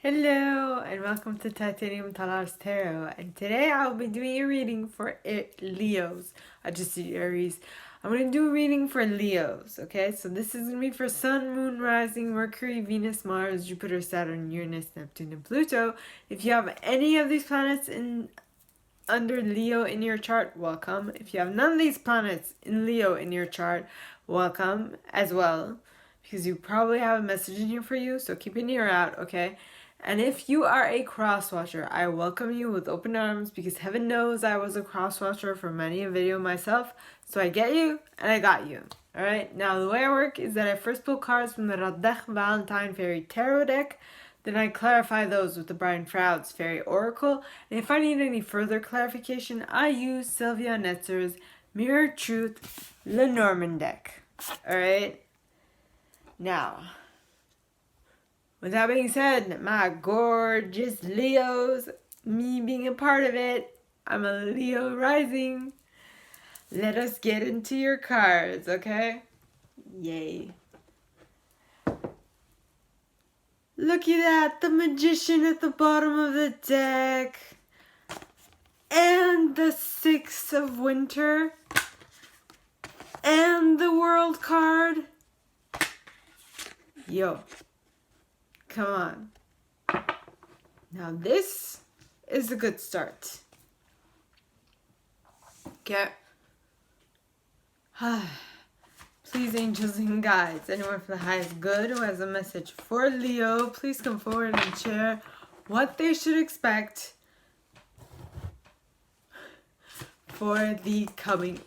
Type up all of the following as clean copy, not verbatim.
Hello and welcome to Titanium Talar's Tarot, and today I'll be doing a reading for Leos. I just did Aries. I'm going to do a reading for Leos, okay? So this is going to be for Sun, Moon, Rising, Mercury, Venus, Mars, Jupiter, Saturn, Uranus, Neptune, and Pluto. If you have any of these planets under Leo in your chart, welcome. If you have none of these planets in Leo in your chart, welcome as well, because you probably have a message in here for you, so keep an ear out, okay? And if you are a cross-watcher, I welcome you with open arms, because heaven knows I was a cross-watcher for many a video myself, so I get you and I got you. Alright, now the way I work is that I first pull cards from the Radech Valentine Fairy Tarot deck, then I clarify those with the Brian Froude's Fairy Oracle, and if I need any further clarification, I use Sylvia Netzer's Mirror Truth Lenormand deck. Alright? Now, with that being said, my gorgeous Leos, me being a part of it, I'm a Leo rising. Let us get into your cards, okay? Yay. Look at that, the Magician at the bottom of the deck. And the Six of Winter. And the World card. Yo. Come on. Now this is a good start. Okay. Please, angels and guides, anyone from the highest good who has a message for Leo, please come forward and share what they should expect for the coming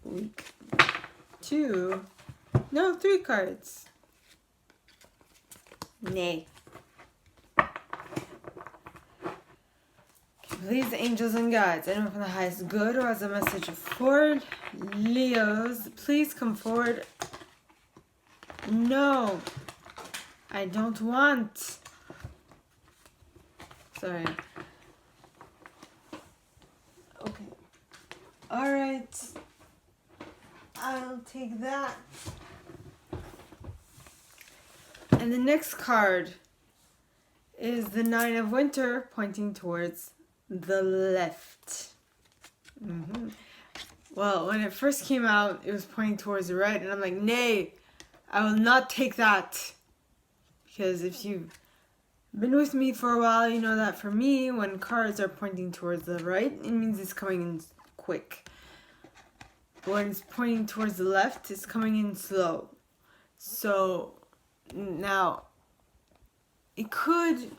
week. 3 cards. Nay. Please, angels and guides, anyone from the highest good who has a message for Leos, please come forward. No, I don't want. Sorry. Okay. Alright. I'll take that. And the next card is the Nine of Winter, pointing towards the left. Well, when it first came out, it was pointing towards the right, and I'm like, nay, I will not take that. Because if you've been with me for a while, you know that for me, when cards are pointing towards the right, it means it's coming in quick. But when it's pointing towards the left, it's coming in slow. So now, it could...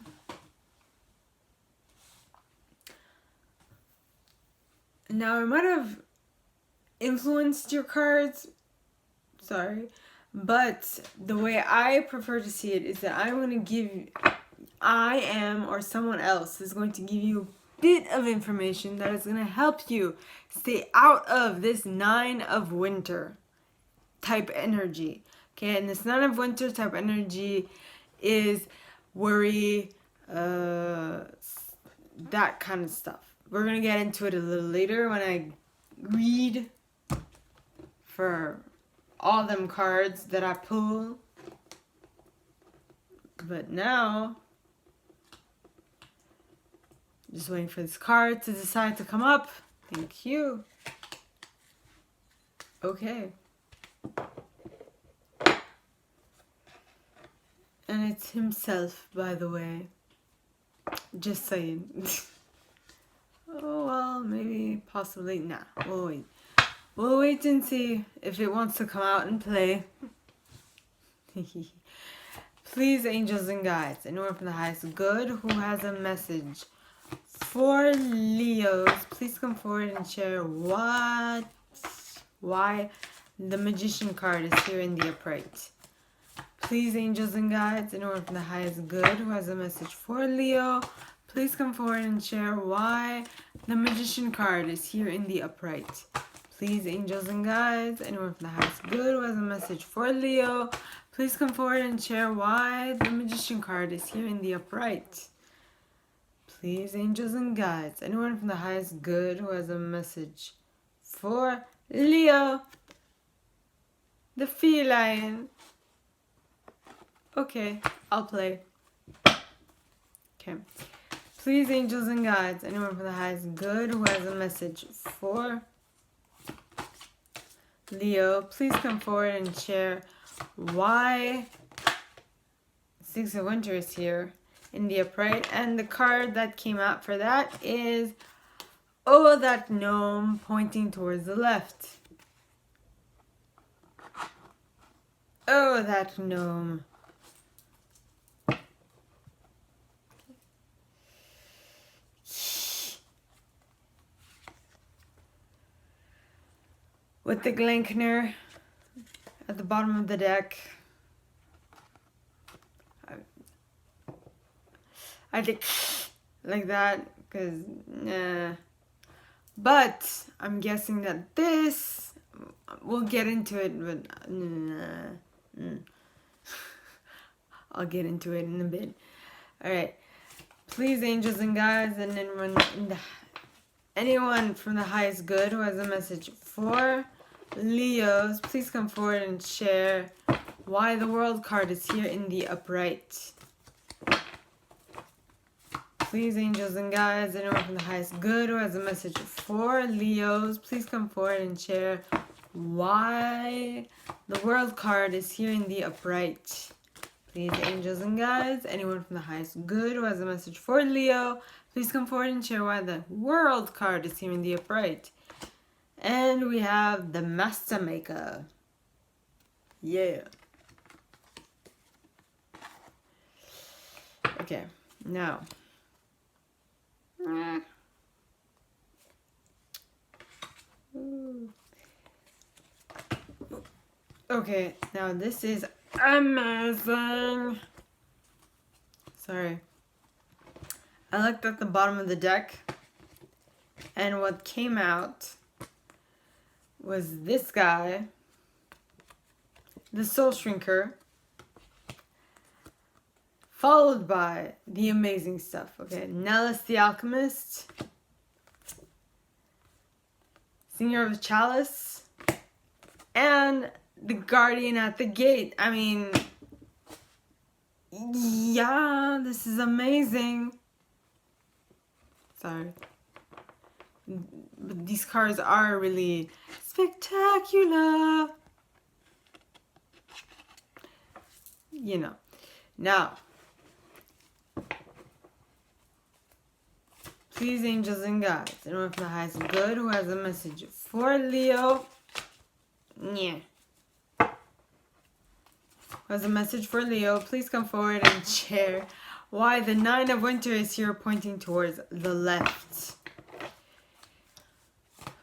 Now, it might have influenced your cards, sorry, but the way I prefer to see it is that I'm going to give, or someone else is going to give you a bit of information that is going to help you stay out of this Nine of Winter type energy. Okay, and this Nine of Winter type energy is worry, that kind of stuff. We're going to get into it a little later when I read for all them cards that I pull. But now, just waiting for this card to decide to come up. Thank you. Okay. And it's himself, by the way. Just saying. Oh, well, maybe, possibly, nah, we'll wait. We'll wait and see if it wants to come out and play. Please, angels and guides, anyone from the highest good who has a message for Leos, please come forward and share why the Magician card is here in the upright. Please, angels and guides, anyone from the highest good who has a message for Leo, please come forward and share why the Magician card is here in the upright. Please, angels and guides, anyone from the highest good who has a message for Leo, please come forward and share why the Magician card is here in the upright. Please, angels and guides, anyone from the highest good who has a message for Leo, the feline. Okay, I'll play. Okay. Please, angels and guides, anyone from the highest good who has a message for Leo, please come forward and share why Six of Winter is here in the upright. And the card that came out for that is, oh, that gnome pointing towards the left. Oh, that gnome. With the Glankner at the bottom of the deck. I think like that because but I'm guessing that this, we'll get into it, but I'll get into it in a bit. All right, please, angels and guides, and anyone from the highest good who has a message for Leos, please come forward and share why the World card is here in the upright. Please, angels and guides, anyone from the highest good who has a message for Leos, please come forward and share why the World card is here in the upright. Please, angels and guides, anyone from the highest good who has a message for Leo, please come forward and share why the World card is here in the upright. And we have the Master Maker. Yeah. Okay, now. Okay, now this is amazing. Sorry. I looked at the bottom of the deck, and what came out was this guy, the Soul Shrinker, followed by the amazing stuff. Okay, Nellis the Alchemist, Singer of Chalice, and the Guardian at the Gate. I mean, yeah, this is amazing. Sorry. But these cards are really spectacular. You know. Now, please, angels and guides, anyone from the highest good who has a message for Leo. Yeah. Who has a message for Leo, please come forward and share why the Nine of Winter is here pointing towards the left.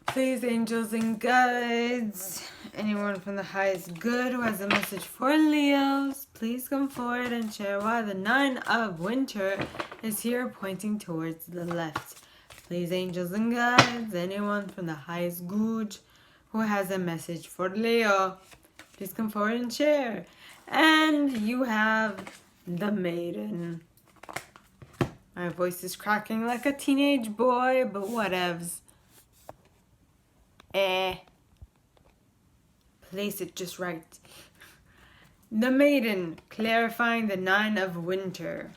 Please, angels and guides, anyone from the highest good who has a message for Leos, please come forward and share why the Nine of Winter is here pointing towards the left. Please, angels and guides, anyone from the highest good who has a message for Leo, please come forward and share. And you have the Maiden. My voice is cracking like a teenage boy, but whatevs. Place it just right. The Maiden, clarifying the Nine of Winter.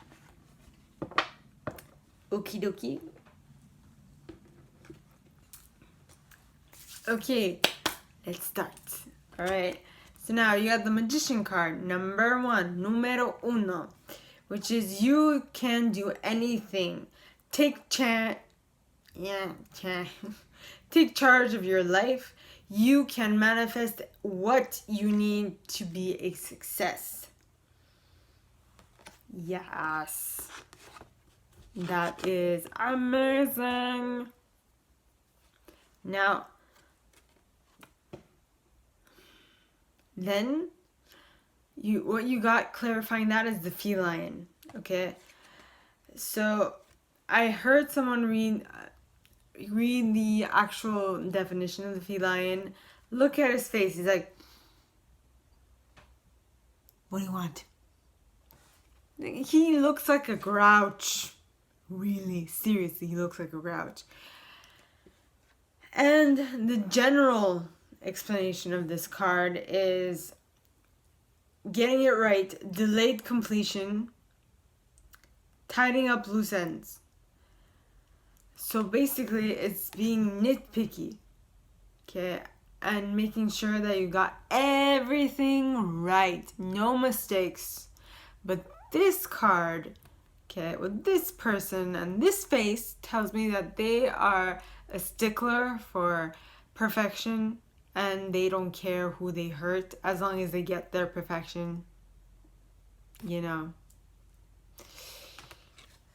Okie dokie. Okay, let's start. Alright, so now you got the Magician card, number one, numero uno, which is you can do anything. Take charge of your life. You can manifest what you need to be a success. Yes. That is amazing. Now, then, what you got clarifying that is the feline. Okay? So, I heard someone read the actual definition of the feline. Look at his face. He's like, what do you want? He looks like a grouch. Really, seriously, he looks like a grouch. And the general explanation of this card is getting it right, delayed completion, tidying up loose ends. So basically, it's being nitpicky, okay, and making sure that you got everything right, no mistakes. But this card, okay, with this person and this face tells me that they are a stickler for perfection and they don't care who they hurt as long as they get their perfection, you know.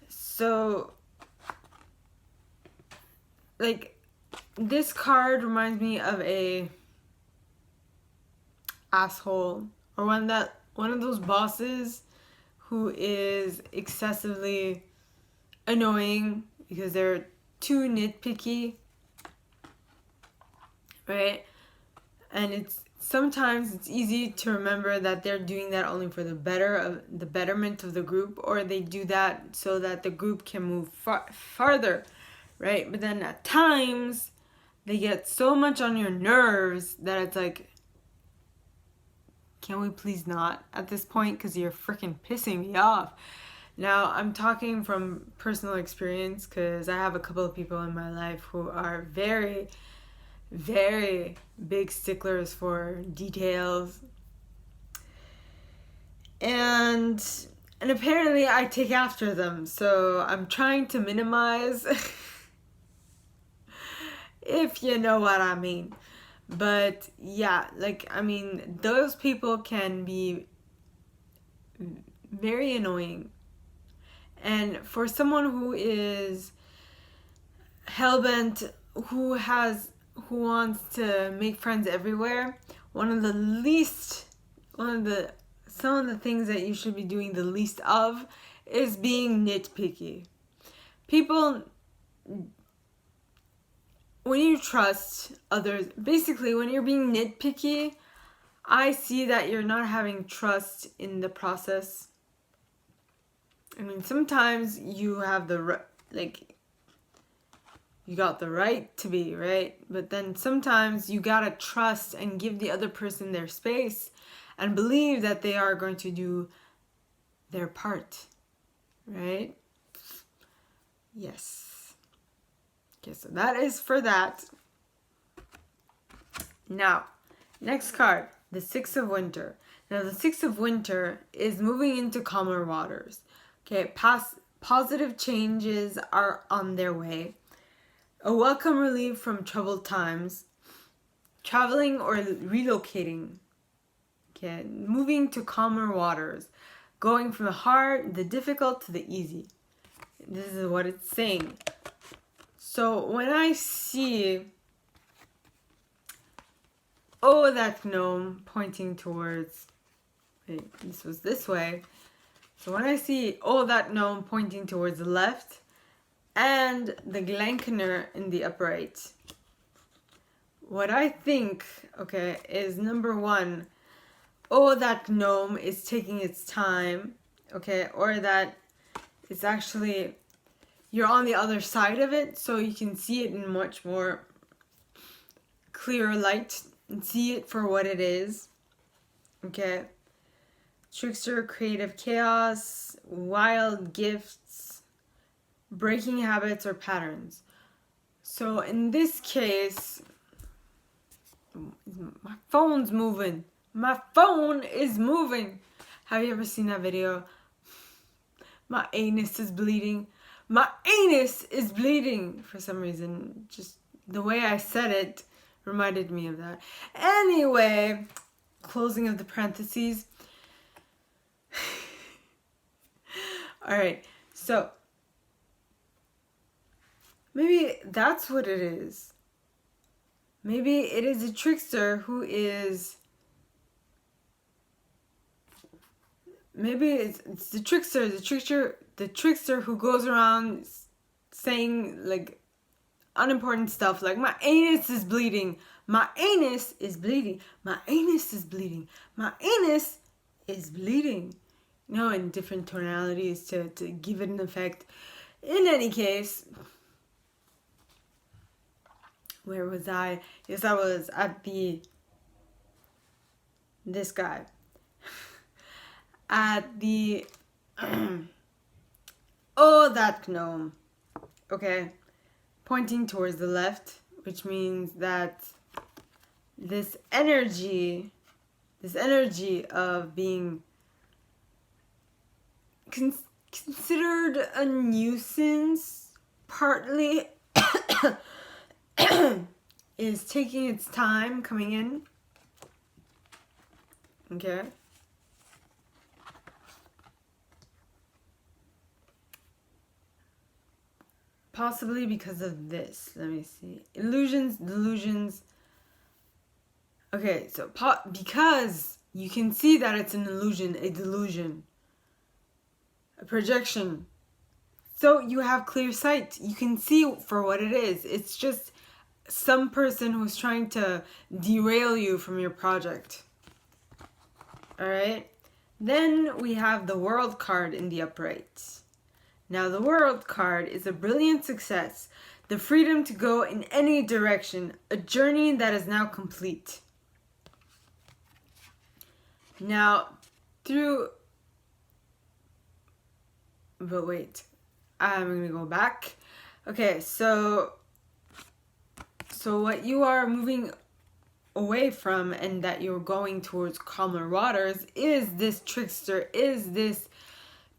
So, like, this card reminds me of a asshole, or one of those bosses who is excessively annoying because they're too nitpicky, right? And sometimes it's easy to remember that they're doing that only for the betterment of the group, or they do that so that the group can move farther, right? But then at times they get so much on your nerves that it's like, can we please not at this point, because you're freaking pissing me off. Now, I'm talking from personal experience because I have a couple of people in my life who are very, very big sticklers for details. And apparently I take after them, so I'm trying to minimize if you know what I mean. But yeah, like, I mean, those people can be very annoying. And for someone who is hellbent, who wants to make friends everywhere, some of the things that you should be doing the least of is being nitpicky. People, when you trust others, basically when you're being nitpicky, I see that you're not having trust in the process. I mean, sometimes you have you got the right to be, right? But then sometimes you gotta trust and give the other person their space and believe that they are going to do their part, right? Yes. Okay, so that is for that. Now, next card, the Six of Winter. Now, the Six of Winter is moving into calmer waters. Okay, positive changes are on their way. A welcome relief from troubled times. Traveling or relocating. Okay, moving to calmer waters. Going from the hard, the difficult to the easy. This is what it's saying. So when I see, oh, that gnome pointing towards, wait, this was this way. So when I see, oh, that gnome pointing towards the left and the Glenkener in the upright, what I think, okay, is number one, oh, that gnome is taking its time, okay, or that it's actually, you're on the other side of it, so you can see it in much more clear light and see it for what it is, okay. Trickster, creative chaos, wild gifts, breaking habits or patterns. So in this case, my phone's moving. My phone is moving. Have you ever seen that video? My anus is bleeding. My anus is bleeding. For some reason, just the way I said it reminded me of that. Anyway, closing of the parentheses. Alright, so maybe that's what it is. Maybe it is a trickster who is... Maybe it's the trickster who goes around saying like unimportant stuff like, my anus is bleeding, my anus is bleeding, my anus is bleeding, my anus is bleeding. You know, in different tonalities to give it an effect. In any case, where was I? Yes, I was at this guy. At the Oh, that gnome. Okay. Pointing towards the left, which means that this energy of being considered a nuisance, partly is taking its time coming in. Okay. Possibly because of this. Let me see. Illusions, delusions. Okay, so because you can see that it's an illusion, a delusion, a projection. So you have clear sight. You can see for what it is. It's just some person who's trying to derail you from your project. Alright? Then we have the World card in the upright. Now the World card is a brilliant success, the freedom to go in any direction, a journey that is now complete. Now, but wait, I'm going to go back. Okay, so what you are moving away from and that you're going towards calmer waters is this trickster, is this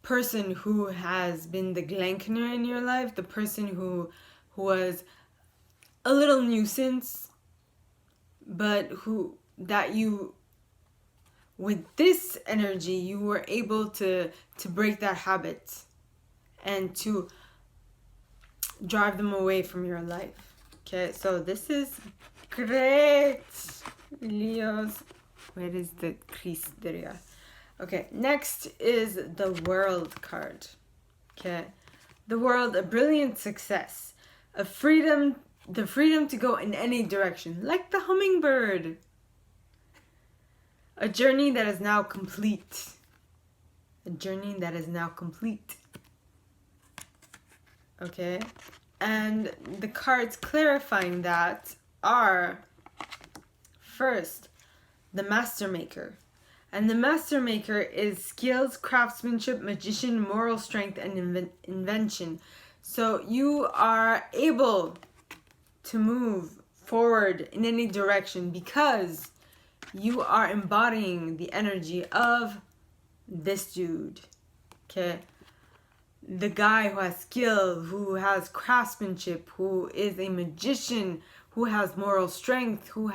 person who has been the glankener in your life, the person who was a little nuisance, but with this energy you were able to break that habit and to drive them away from your life. Okay, so this is great, Leos. Where is the crease? There you are. Okay, next is the World card. Okay, the World, a brilliant success, the freedom to go in any direction, like the hummingbird. A journey that is now complete. A journey that is now complete. Okay, and the cards clarifying that are, first, the Master Maker. And the Master Maker is skills, craftsmanship, magician, moral strength, and invention. So you are able to move forward in any direction because you are embodying the energy of this dude. Okay? The guy who has skill, who has craftsmanship, who is a magician, who has moral strength, who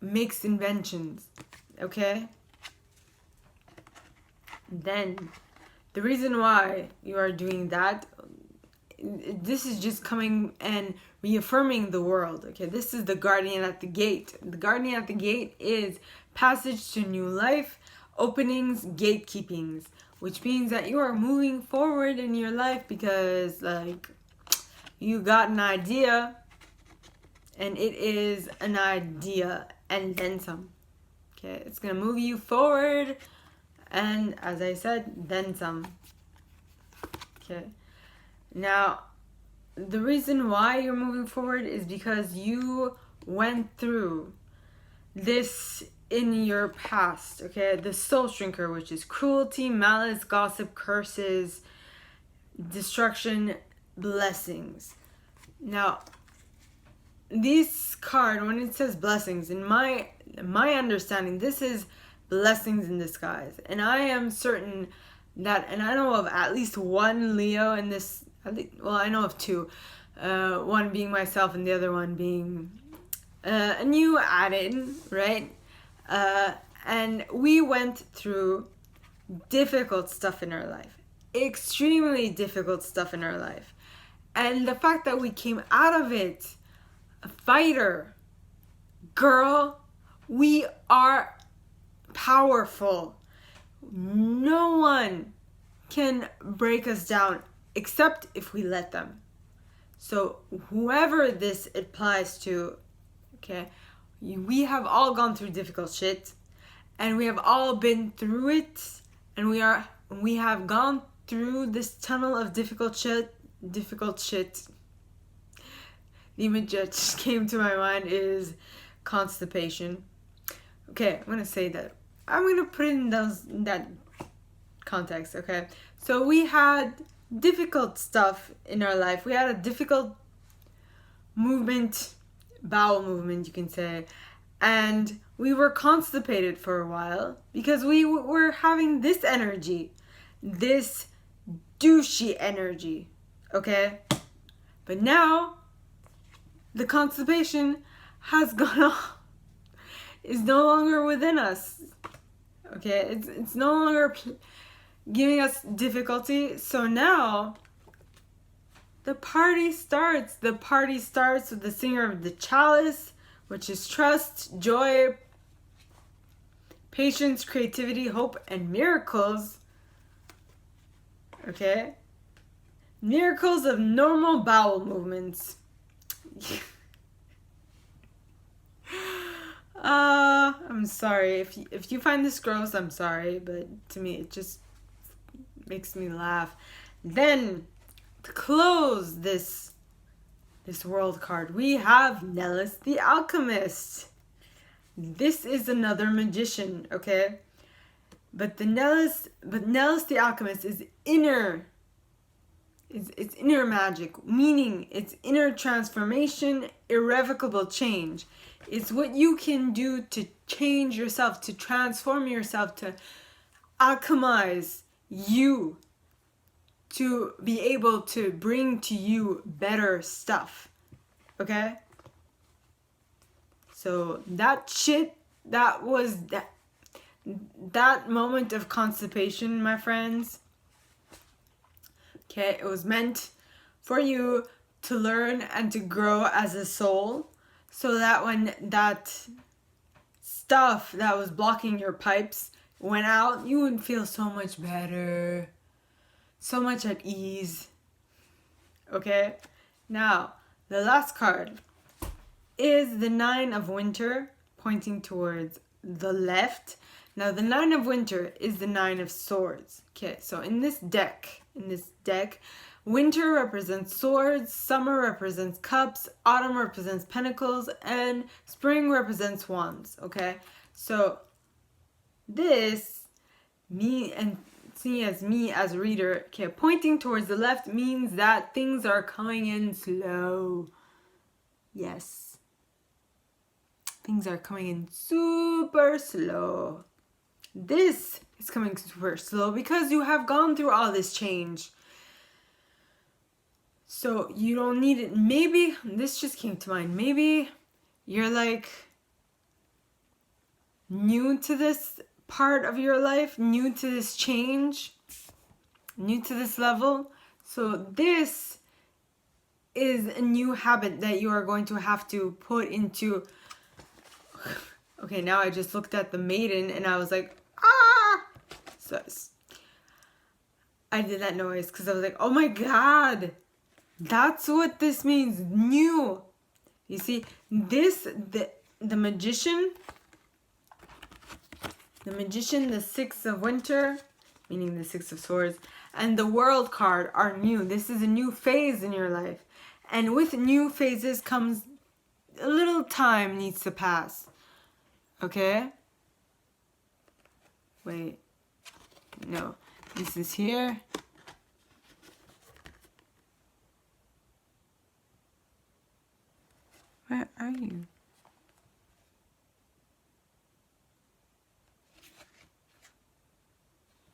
makes inventions. Okay? Then, the reason why you are doing that, this is just coming and reaffirming the World. Okay? This is the guardian at the gate. The guardian at the gate is passage to new life, openings, gatekeepings, which means that you are moving forward in your life because, like, you got an idea, and it is an idea and then some. Okay, it's gonna move you forward, and as I said, then some. Okay, now the reason why you're moving forward is because you went through this in your past. Okay, the soul shrinker, which is cruelty, malice, gossip, curses, destruction, blessings. Now, this card, when it says blessings, in my understanding, this is blessings in disguise. And I am certain that, and I know of at least one Leo in this, well, I know of two. One being myself and the other one being a new add-in, right? And we went through difficult stuff in our life. Extremely difficult stuff in our life. And the fact that we came out of it a fighter, girl, we are powerful. No one can break us down except if we let them. So whoever this applies to, okay, we have all gone through difficult shit, and we have all been through it, and we have gone through this tunnel of difficult shit. The image that just came to my mind is constipation. Okay, I'm gonna say that. I'm gonna put it in that context, okay? So we had difficult stuff in our life. We had a difficult movement, bowel movement, you can say, and we were constipated for a while because we were having this energy, this douchey energy, okay? But now the constipation has gone off, is no longer within us, okay? It's no longer giving us difficulty. So now the party starts. The party starts with the singer of the chalice, which is trust, joy, patience, creativity, hope, and miracles. Okay? Miracles of normal bowel movements. I'm sorry. If you find this gross, I'm sorry. But to me, it just makes me laugh. Then, to close this world card, we have Nellis the Alchemist. This is another magician, okay? But Nellis the Alchemist is inner. It's inner magic, meaning it's inner transformation, irrevocable change. It's what you can do to change yourself, to transform yourself, to alchemize you, to be able to bring to you better stuff. Okay? So that shit, that was that moment of constipation, my friends. Okay, it was meant for you to learn and to grow as a soul, so that when that stuff that was blocking your pipes went out, you would feel so much better, so much at ease. Okay? Now, the last card is the Nine of Winter, pointing towards the left. Now, the Nine of Winter is the Nine of Swords. Okay, so in this deck, winter represents swords, summer represents cups, autumn represents pentacles, and spring represents wands. Okay, so this, me as a reader, okay, pointing towards the left means that things are coming in slow. Yes. Things are coming in super slow. This is coming super slow because you have gone through all this change. So you don't need it. Maybe, this just came to mind, maybe you're like new to this part of your life, new to this change, new to this level. So this is a new habit that you are going to have to put into. Okay, now I just looked at the maiden and I was like, ah! So I did that noise because I was like, oh my god, that's what this means, new. You see, this, the magician, the Six of Winter, meaning the Six of Swords, and the World card are new. This is a new phase in your life. And with new phases comes a little time needs to pass. Okay? Wait. No. This is here. Where are you?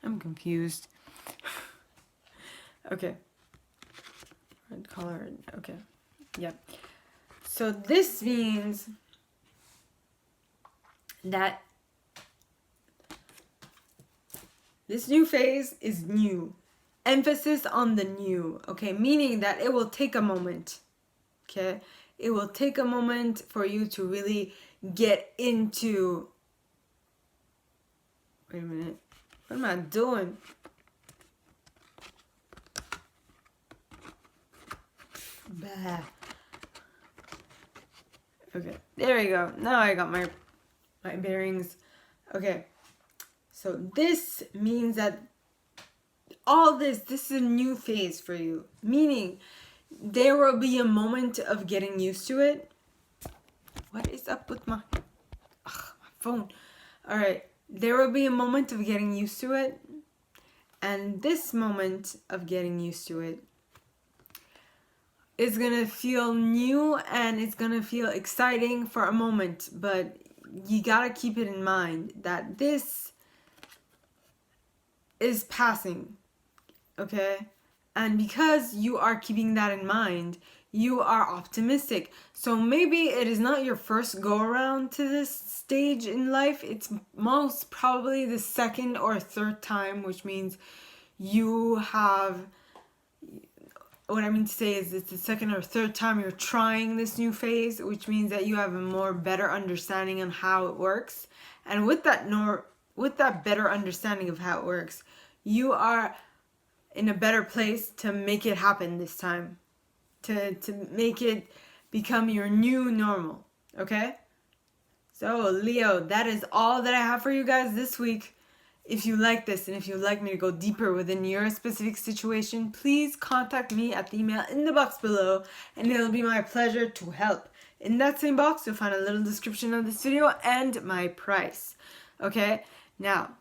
I'm confused. Okay. Red color. Okay. Yep. So this means that this new phase is new. Emphasis on the new. Okay. Meaning that it will take a moment. Okay. It will take a moment for you to really get into. Wait a minute. What am I doing? Bah. Okay, there we go. Now I got my bearings. Okay, so this means that all this is a new phase for you. Meaning, there will be a moment of getting used to it. What is up with my phone? Alright, there will be a moment of getting used to it. And this moment of getting used to it is gonna feel new and it's gonna feel exciting for a moment, but you gotta keep it in mind that this is passing, okay? And because you are keeping that in mind, you are optimistic. So maybe it is not your first go around to this stage in life. It's most probably the second or third time, which means you have, what I mean to say is it's the second or third time you're trying this new phase, which means that you have a more better understanding on how it works. And with that better understanding of how it works, you are in a better place to make it happen this time, to make it become your new normal, okay? So Leo, that is all that I have for you guys this week. If you like this and if you'd like me to go deeper within your specific situation, please contact me at the email in the box below and it'll be my pleasure to help. In that same box, you'll find a little description of this video and my price. Okay? Now,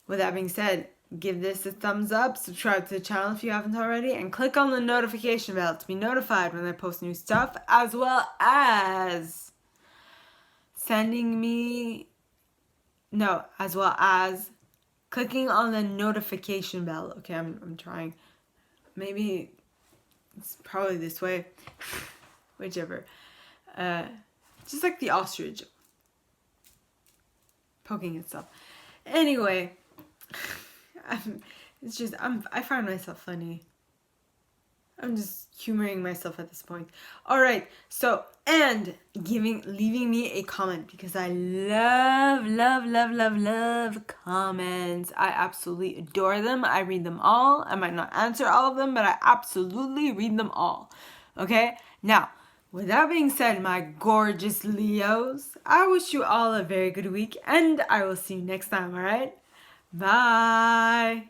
with that being said, give this a thumbs up, subscribe to the channel if you haven't already, and click on the notification bell to be notified when I post new stuff, as well as clicking on the notification bell. Okay, I'm trying. Maybe it's probably this way. Whichever. Just like the ostrich poking itself. Anyway, I find myself funny. I'm just humoring myself at this point. Alright, so, and leaving me a comment, because I love comments. I absolutely adore them. I read them all. I might not answer all of them, but I absolutely read them all. Okay? Now, with that being said, my gorgeous Leos, I wish you all a very good week, and I will see you next time, alright? Bye!